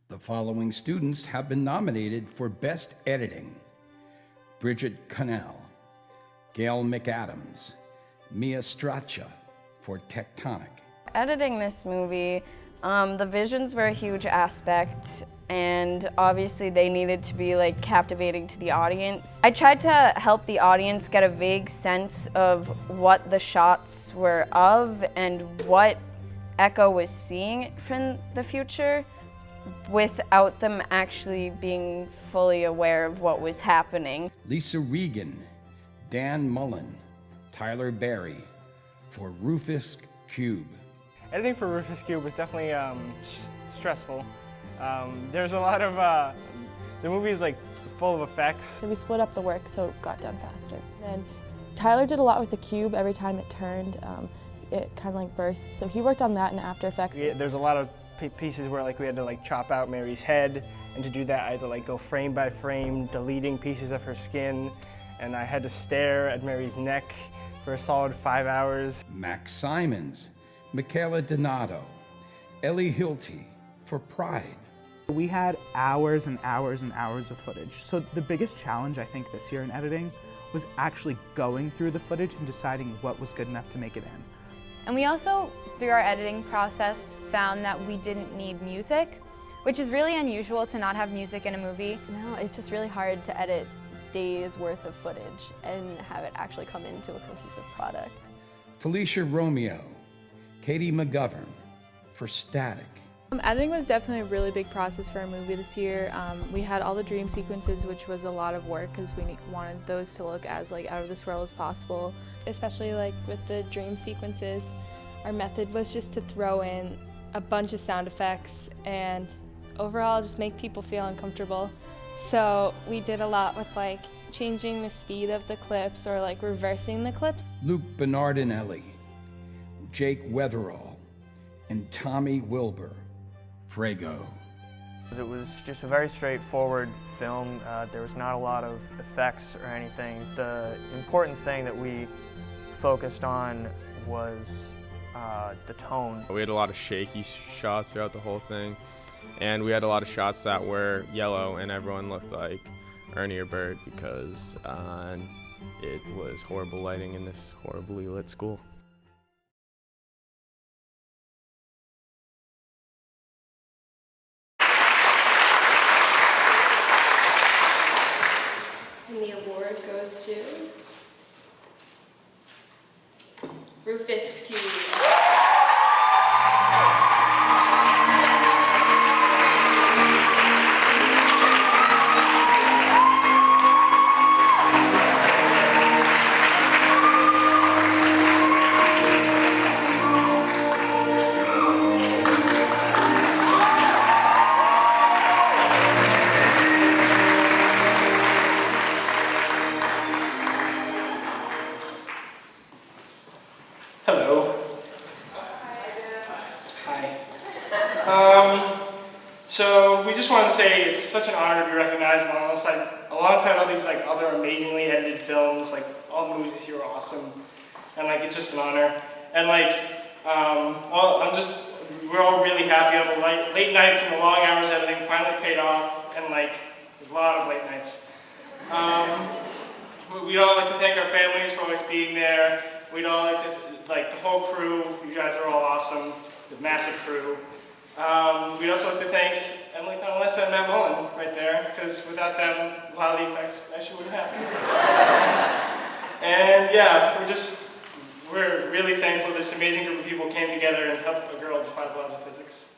The following students have been nominated for Best Editing: Bridget Connell, Gail McAdams, Mia Straccia for Tectonic. Editing this movie, the visions were a huge aspect, and obviously they needed to be captivating to the audience. I tried to help the audience get a vague sense of what the shots were of and what Echo was seeing from the future, without them actually being fully aware of what was happening. Lisa Regan, Dan Mullen, Tyler Berry for Rufus Cube. Editing for Rufus Cube was definitely stressful. There's a lot of, the movie's full of effects. So we split up the work so it got done faster. And Tyler did a lot with the cube. Every time it turned, it kind of burst. So he worked on that in After Effects. There's a lot of pieces where we had to chop out Mary's head, and to do that I had to go frame by frame, deleting pieces of her skin, and I had to stare at Mary's neck for a solid 5 hours. Max Simons, Michaela Donato, Ellie Hilty for Pride. We had hours and hours and hours of footage. So the biggest challenge I think this year in editing was actually going through the footage and deciding what was good enough to make it in. And we also, through our editing process, found that we didn't need music, which is really unusual to not have music in a movie. No, it's just really hard to edit days worth of footage and have it actually come into a cohesive product. Felicia Romeo, Katie McGovern for Static. Editing was definitely a really big process for our movie this year. We had all the dream sequences, which was a lot of work because we wanted those to look as out of this world as possible. Especially with the dream sequences, our method was just to throw in a bunch of sound effects and overall just make people feel uncomfortable. So we did a lot with changing the speed of the clips or reversing the clips. Luke Bernardinelli, Jake Weatherall, and Tommy Wilbur. Frago. It was just a very straightforward film. There was not a lot of effects or anything. The important thing that we focused on was the tone. We had a lot of shaky shots throughout the whole thing, and we had a lot of shots that were yellow and everyone looked like Ernie or Bert because it was horrible lighting in this horribly lit school. And the award goes to Rufus Cube. Hello. Hi. So we just wanted to say it's such an honor to be recognized alongside all these other amazingly edited films. All the movies this year are awesome, and it's just an honor. And we're all really happy. All the late nights and the long hours editing finally paid off, and there's a lot of late nights. We'd all like to thank our families for always being there. We'd all like to the whole crew. You guys are all awesome. The massive crew. We'd also like to thank Alyssa and Matt Mullen right there, because without them, a lot of the effects actually wouldn't happen. And yeah, we're really thankful this amazing group of people came together and helped a girl defy the laws of physics.